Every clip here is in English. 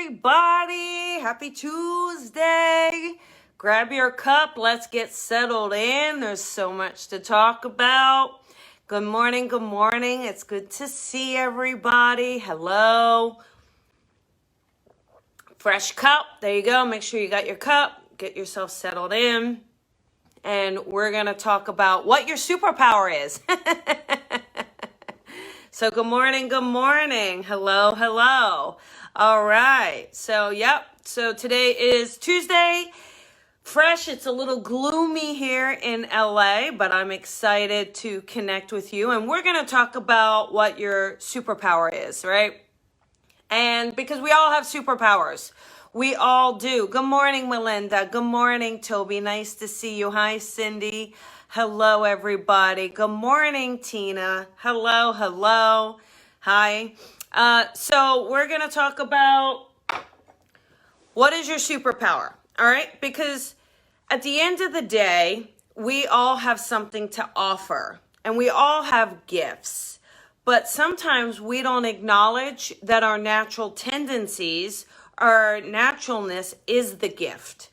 everybody. Happy Tuesday. Grab your cup. Let's get settled in. There's so much to talk about. Good morning. Good morning. It's good to see everybody. Hello. Fresh cup. There you go. Make sure you got your cup. Get yourself settled in. And we're going to talk about what your superpower is. So good morning, good morning. Hello, hello. All right. So today is Tuesday. Fresh. It's a little gloomy here in LA, but I'm excited to connect with you. And we're going to talk about what your superpower is, right? And because we all have superpowers. We all do. Good morning, Melinda. Good morning, Toby. Nice to see you. Hi, Cindy. Hello, everybody. Good morning, Tina. Hello, hello. Hi. So we're going to talk about what is your superpower, all right? Because at the end of the day, we all have something to offer, and we all have gifts. But sometimes we don't acknowledge that our natural tendencies, our naturalness is the gift.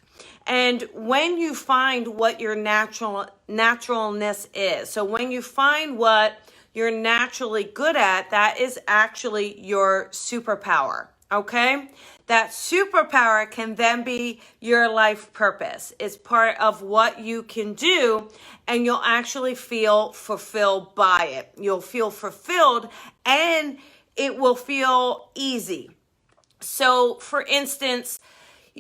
And when you find what your naturalness is, so when you find what you're naturally good at, that is actually your superpower, okay? That superpower can then be your life purpose. It's part of what you can do, and you'll actually feel fulfilled by it. You'll feel fulfilled, and it will feel easy. So, for instance,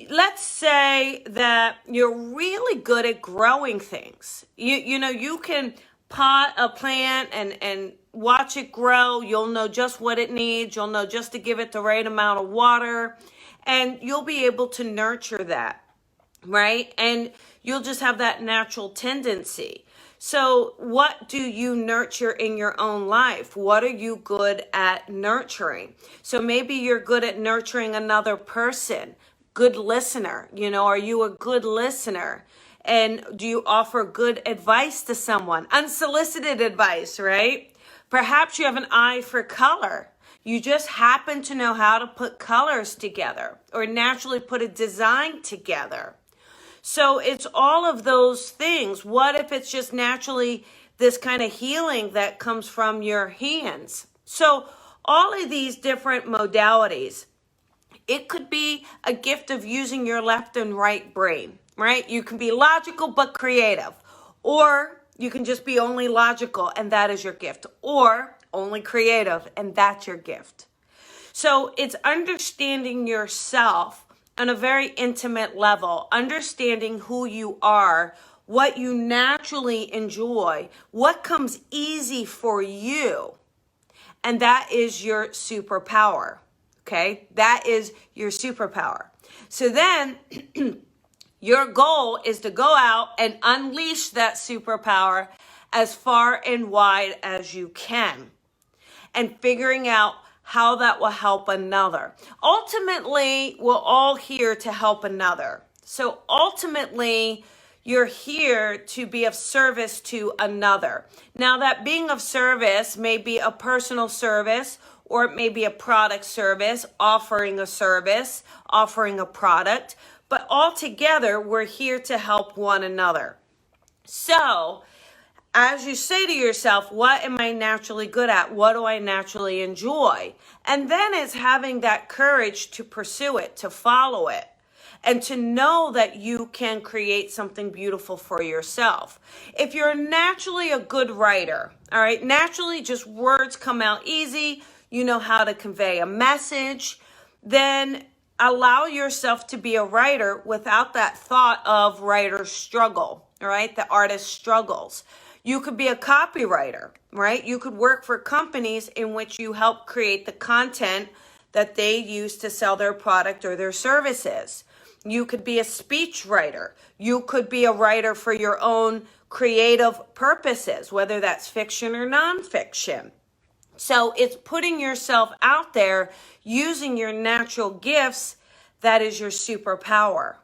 let's say that you're really good at growing things. You can pot a plant and watch it grow. You'll know just what it needs. You'll know just to give it the right amount of water, and you'll be able to nurture that, right? And you'll just have that natural tendency. So what do you nurture in your own life? What are you good at nurturing? So maybe you're good at nurturing another person. Good listener, are you a good listener? And do you offer good advice to someone? Unsolicited advice, right? Perhaps you have an eye for color. You just happen to know how to put colors together or naturally put a design together. So it's all of those things. What if it's just naturally this kind of healing that comes from your hands? So all of these different modalities. It could be a gift of using your left and right brain, right? You can be logical but creative, or you can just be only logical and that is your gift, or only creative and that's your gift. So it's understanding yourself on a very intimate level, understanding who you are, what you naturally enjoy, what comes easy for you, and that is your superpower. Okay, that is your superpower. So then your goal is to go out and unleash that superpower as far and wide as you can, and figuring out how that will help another. Ultimately, we're all here to help another. So ultimately, you're here to be of service to another. Now, that being of service may be a personal service, or it may be a product service, offering a product. But altogether, we're here to help one another. So, as you say to yourself, what am I naturally good at? What do I naturally enjoy? And then it's having that courage to pursue it, to follow it, and to know that you can create something beautiful for yourself. If you're naturally a good writer, all right, naturally just words come out easy, you know how to convey a message, then allow yourself to be a writer without that thought of writer's struggle, all right? The artist struggles. You could be a copywriter, right? You could work for companies in which you help create the content that they use to sell their product or their services. You could be a speech writer. You could be a writer for your own creative purposes, whether that's fiction or nonfiction. So it's putting yourself out there using your natural gifts. That is your superpower.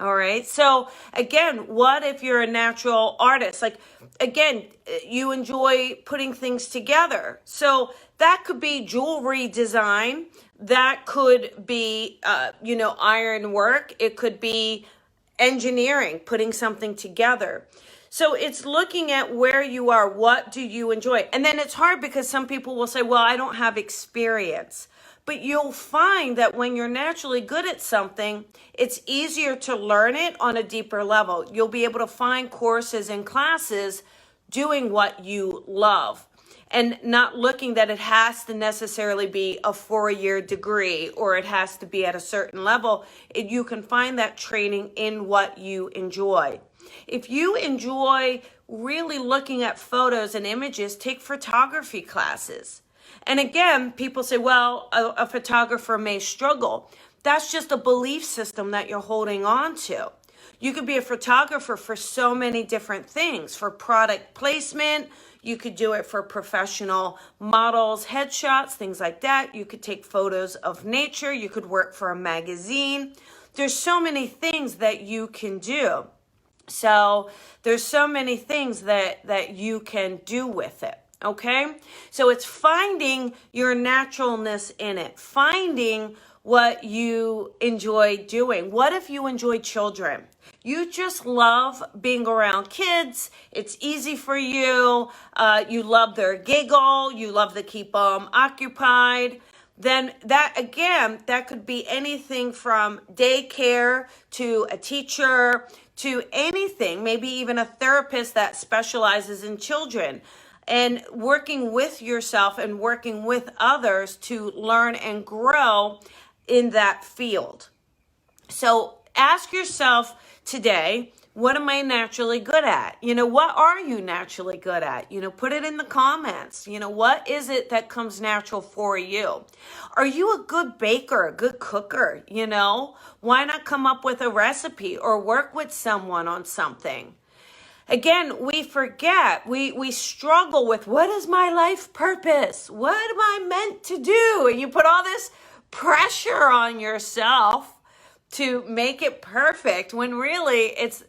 All right. So again, what if you're a natural artist? Like, again, you enjoy putting things together. So that could be jewelry design. That could be, iron work. It could be engineering, putting something together. So it's looking at where you are. What do you enjoy? And then it's hard because some people will say, well, I don't have experience. But you'll find that when you're naturally good at something, it's easier to learn it on a deeper level. You'll be able to find courses and classes doing what you love and not looking that it has to necessarily be a 4-year degree or it has to be at a certain level. You can find that training in what you enjoy. If you enjoy really looking at photos and images, take photography classes. And again, people say, well, a photographer may struggle. That's just a belief system that you're holding on to. You could be a photographer for so many different things, for product placement. You could do it for professional models, headshots, things like that. You could take photos of nature. You could work for a magazine. There's so many things that you can do. So there's so many things that you can do with it. Okay, so it's finding your naturalness in it, finding what you enjoy doing. What if you enjoy children? You just love being around kids. It's easy for you. You love their giggle. You love to keep them occupied. Then that could be anything from daycare to a teacher to anything, maybe even a therapist that specializes in children. And working with yourself and working with others to learn and grow in that field. So ask yourself today, what am I naturally good at? What are you naturally good at? Put it in the comments. What is it that comes natural for you? Are you a good baker, a good cooker? Why not come up with a recipe or work with someone on something? Again, we forget, we struggle with, what is my life purpose? What am I meant to do? And you put all this pressure on yourself to make it perfect when really it's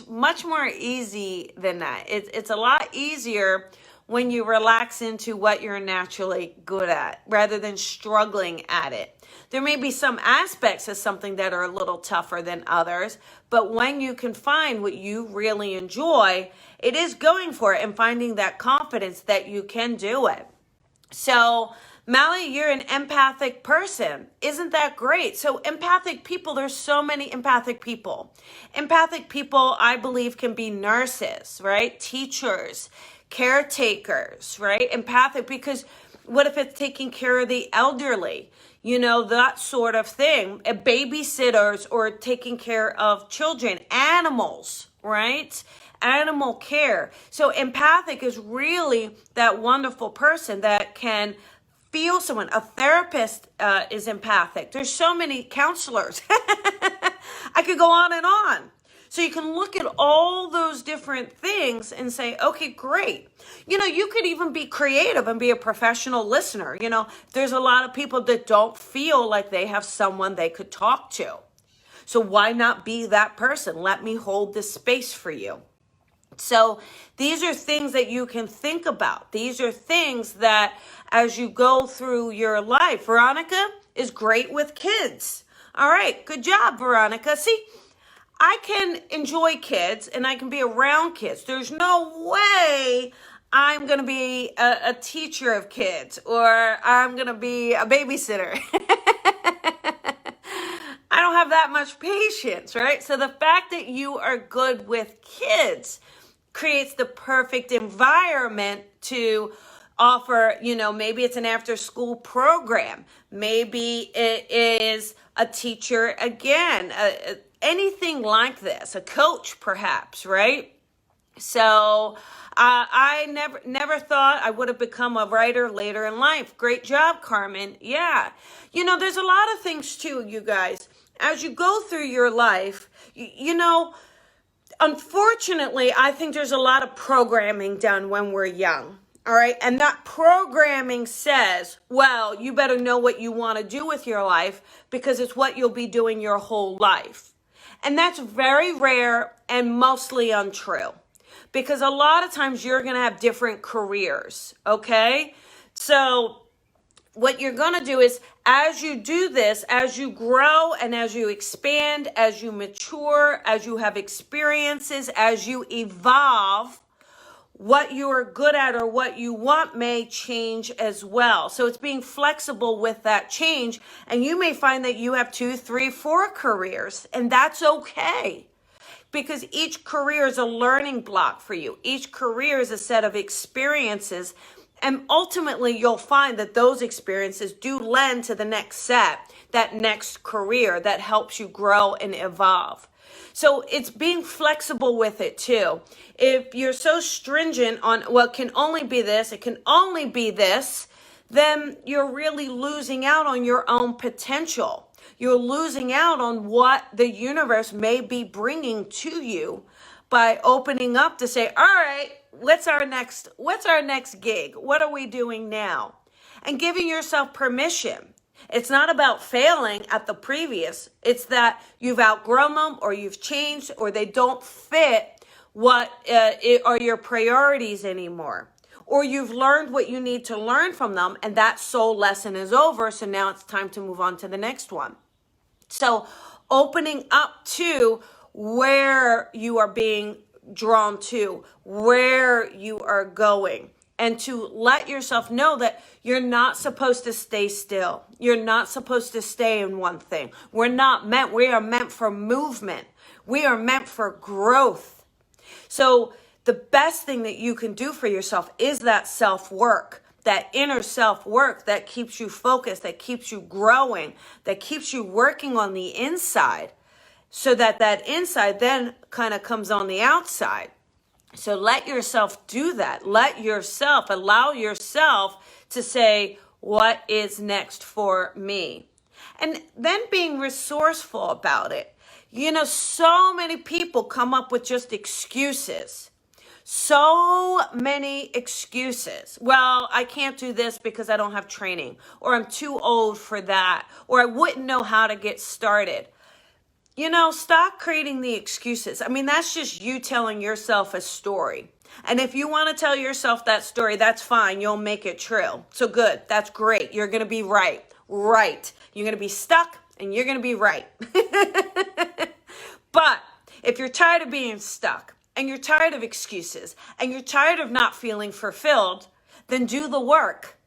much more easy than that. It's a lot easier when you relax into what you're naturally good at rather than struggling at it. There may be some aspects of something that are a little tougher than others, but when you can find what you really enjoy, it is going for it and finding that confidence that you can do it. So, Mally, you're an empathic person. Isn't that great? So empathic people, there's so many empathic people. Empathic people, I believe, can be nurses, right? Teachers, caretakers, right? Empathic, because what if it's taking care of the elderly? That sort of thing. Babysitters or taking care of children, animals, right? Animal care. So empathic is really that wonderful person that can feel someone. A therapist is empathic. There's so many counselors. I could go on and on. So you can look at all those different things and say, okay, great. You could even be creative and be a professional listener. There's a lot of people that don't feel like they have someone they could talk to. So why not be that person? Let me hold this space for you. So these are things that you can think about. These are things that as you go through your life, Veronica is great with kids. All right, good job, Veronica. See, I can enjoy kids and I can be around kids. There's no way I'm going to be a teacher of kids or I'm going to be a babysitter. I don't have that much patience, right? So the fact that you are good with kids creates the perfect environment to offer, maybe it's an after school program. Maybe it is a teacher again, anything like this, a coach perhaps, right? So I never thought I would have become a writer later in life. Great job, Carmen. Yeah. There's a lot of things too, you guys. As you go through your life, unfortunately, I think there's a lot of programming done when we're young. All right. And that programming says, well, you better know what you want to do with your life because it's what you'll be doing your whole life. And that's very rare and mostly untrue, because a lot of times you're going to have different careers, okay? So what you're going to do is, as you do this, as you grow and as you expand, as you mature, as you have experiences, as you evolve, what you are good at or what you want may change as well. So it's being flexible with that change. And you may find that you have 2, 3, 4 careers, and that's okay. Because each career is a learning block for you. Each career is a set of experiences. And ultimately, you'll find that those experiences do lend to the next set, that next career that helps you grow and evolve. So it's being flexible with it too. If you're so stringent on, well, it can only be this, it can only be this, then you're really losing out on your own potential. You're losing out on what the universe may be bringing to you by opening up to say, all right, what's our next gig? What are we doing now? And giving yourself permission. It's not about failing at the previous. It's that you've outgrown them, or you've changed, or they don't fit what are your priorities anymore. Or you've learned what you need to learn from them, and that soul lesson is over, so now it's time to move on to the next one. So opening up to where you are being drawn to, where you are going, and to let yourself know that you're not supposed to stay still. You're not supposed to stay in one thing. We are meant for movement. We are meant for growth. So the best thing that you can do for yourself is that self-work, that inner self-work that keeps you focused, that keeps you growing, that keeps you working on the inside, so that that inside then kind of comes on the outside. So let yourself do that. Allow yourself to say, what is next for me? And then being resourceful about it. You know, so many people come up with just excuses. So many excuses. Well, I can't do this because I don't have training, or I'm too old for that, or I wouldn't know how to get started. You know, stop creating the excuses. I mean, that's just you telling yourself a story. And if you want to tell yourself that story, that's fine. You'll make it true. So good. That's great. You're going to be right. Right. You're going to be stuck and you're going to be right. But if you're tired of being stuck and you're tired of excuses and you're tired of not feeling fulfilled, then do the work.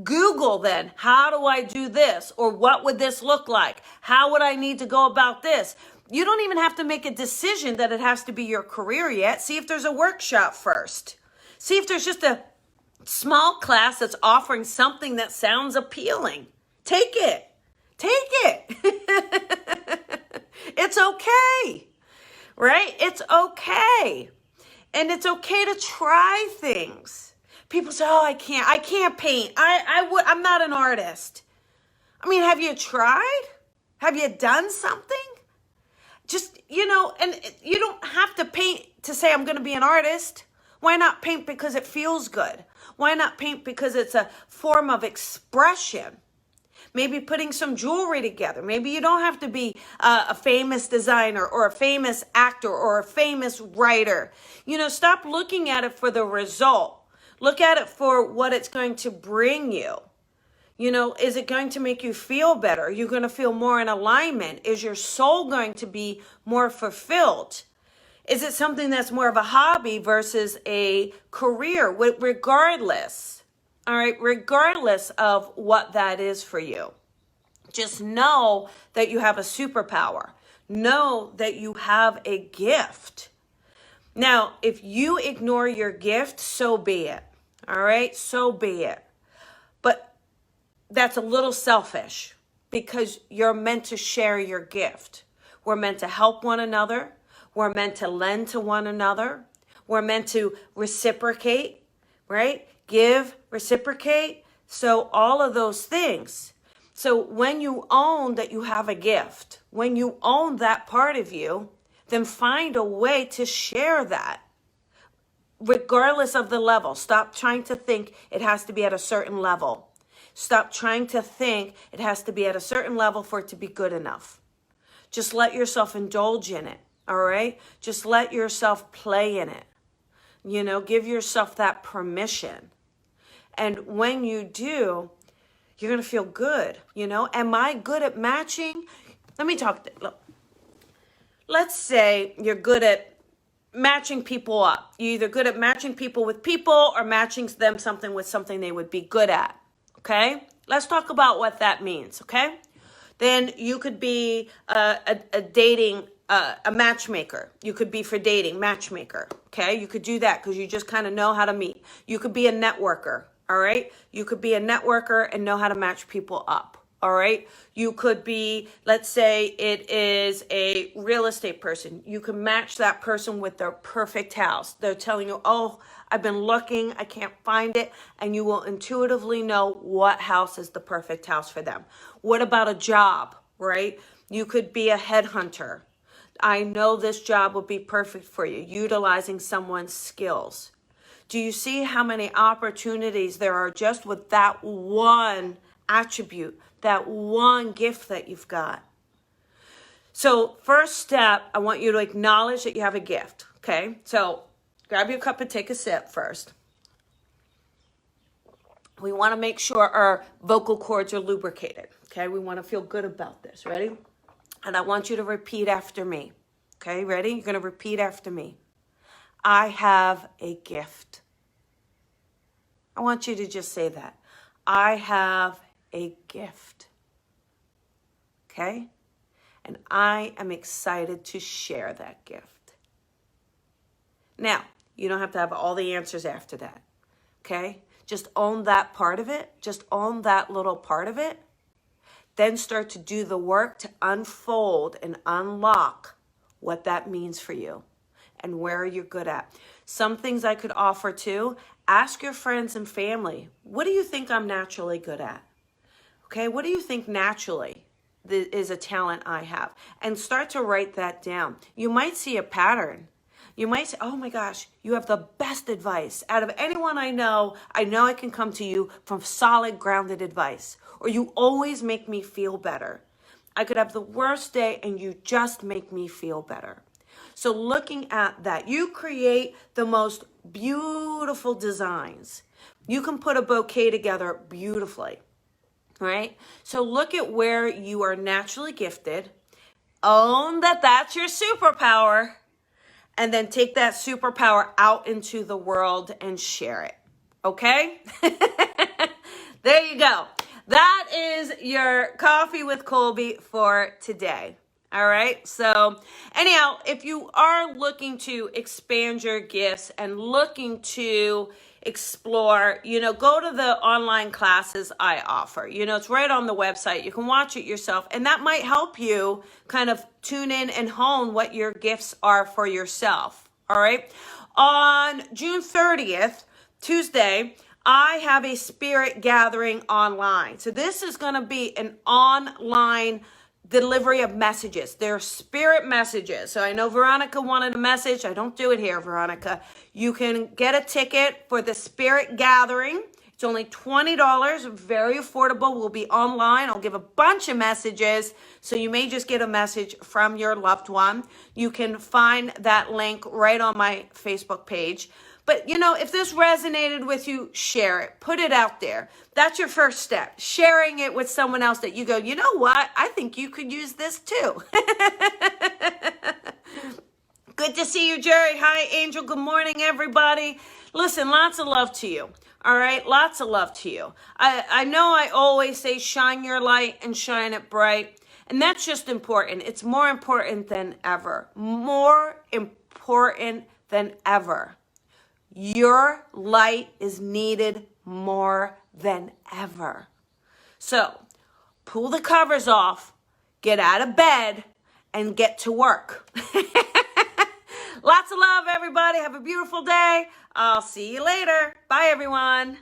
Google then, how do I do this? Or what would this look like? How would I need to go about this? You don't even have to make a decision that it has to be your career yet. See if there's a workshop first. See if there's just a small class that's offering something that sounds appealing. Take it. Take it. It's okay. Right? It's okay. And it's okay to try things. People say, oh, I can't paint. I'm not an artist. I mean, have you tried? Have you done something? Just, and you don't have to paint to say I'm going to be an artist. Why not paint because it feels good? Why not paint because it's a form of expression? Maybe putting some jewelry together. Maybe you don't have to be a famous designer or a famous actor or a famous writer. Stop looking at it for the result. Look at it for what it's going to bring you. Is it going to make you feel better? Are you going to feel more in alignment? Is your soul going to be more fulfilled? Is it something that's more of a hobby versus a career? Regardless, all right, regardless of what that is for you, just know that you have a superpower. Know that you have a gift. Now, if you ignore your gift, so be it. All right, so be it. But that's a little selfish, because you're meant to share your gift. We're meant to help one another. We're meant to lend to one another. We're meant to reciprocate, right? Give, reciprocate. So all of those things. So when you own that you have a gift, when you own that part of you, then find a way to share that, regardless of the level. Stop trying to think it has to be at a certain level. Stop trying to think it has to be at a certain level for it to be good enough. Just let yourself indulge in it, all right? Just let yourself play in it. You know, give yourself that permission. And when you do, you're going to feel good, you know? Am I good at matching? Let me talk. Look, let's say you're good at matching people up. You're either good at matching people with people or matching them something with something they would be good at, okay? Let's talk about what that means, okay? Then you could be a dating, a matchmaker. You could be for dating, matchmaker, okay? You could do that because you just kind of know how to meet. You could be a networker, all right? You could be a networker and know how to match people up, all right? You could be, let's say it is a real estate person. You can match that person with their perfect house. They're telling you, oh, I've been looking, I can't find it, and you will intuitively know what house is the perfect house for them. What about a job, right? You could be a headhunter. I know this job will be perfect for you, utilizing someone's skills. Do you see how many opportunities there are just with that one attribute, that one gift that you've got? So first step, I want you to acknowledge that you have a gift, okay? So grab your cup and take a sip first. We want to make sure our vocal cords are lubricated, okay? We want to feel good about this. Ready? And I want you to repeat after me, okay? Ready? You're going to repeat after me. I have a gift. I want you to just say that. I have a gift, okay? And I am excited to share that gift. Now, you don't have to have all the answers after that, okay? Just own that part of it. Just own that little part of it. Then start to do the work to unfold and unlock what that means for you and where you're good at. Some things I could offer too. Ask your friends and family, what do you think I'm naturally good at? Okay, what do you think naturally is a talent I have? And start to write that down. You might see a pattern. You might say, oh my gosh, you have the best advice. Out of anyone I know I can come to you from solid, grounded advice. Or you always make me feel better. I could have the worst day and you just make me feel better. So looking at that, you create the most beautiful designs. You can put a bouquet together beautifully, right? So look at where you are naturally gifted. Own that that's your superpower. And then take that superpower out into the world and share it. Okay? There you go. That is your coffee with Colby for today. All right. So anyhow, if you are looking to expand your gifts and looking to explore, go to the online classes I offer. It's right on the website. You can watch it yourself, and that might help you kind of tune in and hone what your gifts are for yourself. All right. On June 30th, Tuesday, I have a spirit gathering online. So this is going to be an online delivery of messages. They're spirit messages. So I know Veronica wanted a message. I don't do it here, Veronica. You can get a ticket for the spirit gathering. It's only $20, very affordable. We'll be online. I'll give a bunch of messages. So you may just get a message from your loved one. You can find that link right on my Facebook page. But, if this resonated with you, share it. Put it out there. That's your first step. Sharing it with someone else that you go, you know what? I think you could use this too. Good to see you, Jerry. Hi, Angel. Good morning, everybody. Listen, lots of love to you. All right? Lots of love to you. I know I always say shine your light and shine it bright. And that's just important. It's more important than ever. More important than ever. Your light is needed more than ever. So pull the covers off, get out of bed, and get to work. Lots of love, everybody. Have a beautiful day. I'll see you later. Bye, everyone.